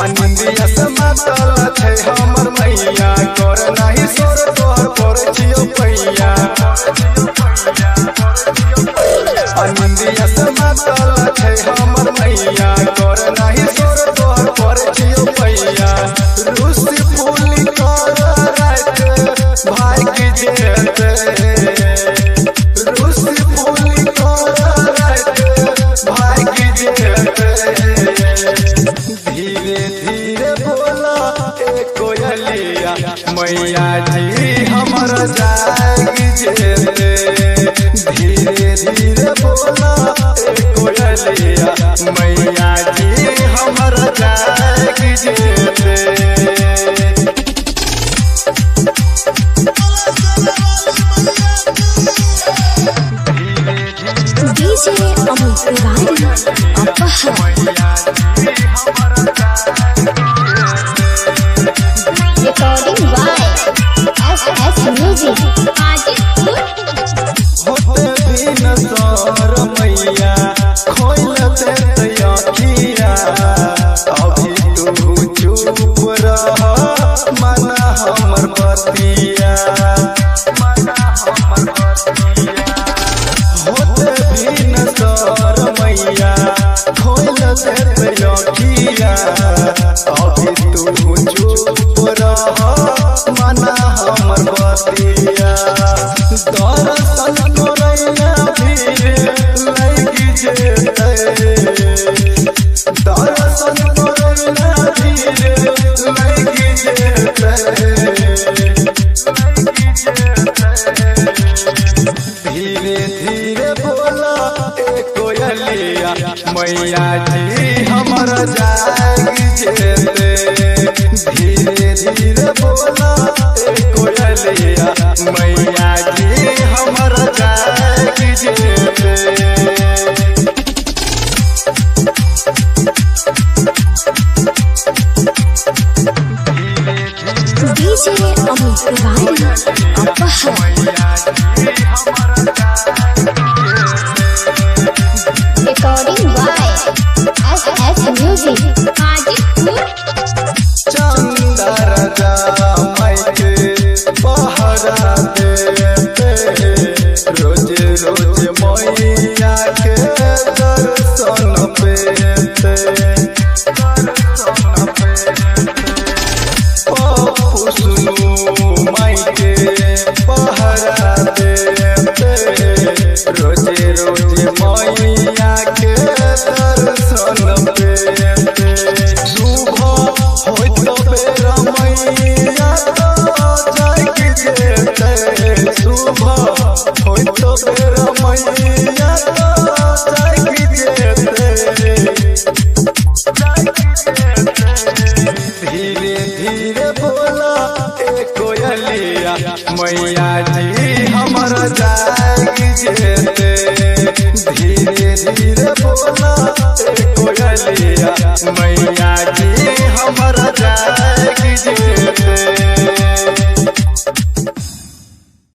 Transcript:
अनिंदिया से मातल छै हमर मैया कर नाही सोर तोहर पर छियो पैया। अनिंदिया से मातल छै हमर मैया कर नाही सोर तोहर पर छियो पैया। रूसी फूली कर रात भाई की जेते रूसी फूली कर रात भाई की जेते। धीरे धीरे बोला ए कोयलिया मैया जी हमर जाग जेते। धीरे धीरे बोला ए कोयलिया मैया जी हमर जाग जेते। DJ Amul Tiwari Apahar Recording by SS Music होते बिन सर मैया खोलते अखिया। अभी तू चुप रह मना हमर बतिया। होते बिन सर मैया खोलते अखिया। अभी तू चुप रह मना हमर बतिया। दरअसल कोरैया भीड़ लगी जेते। दरअसल कोरैया भीड़ लगी जेते। धीरे धीरे बोला ए कोयलिया मैया जी हमर जाग जेते। धीरे धीरे बोला ए कोयलिया मैया जी हमर जाग जेते। DJ Amul Tiwari Apahar Recording by SS Music चंदा राजा मायके पहरा देते। रोज रोज मैया के दर्शन पेते। सुनु मायके पहरा देते। रोज रोज मैया के दर्शन पेते। शुभ होइत बेर मैया तो जाग जेते। शुभ होइत बेर मैया तो जाग जेते। धीरे धीरे बोला ए कोयलिया मैया जी हमर जाग जेते।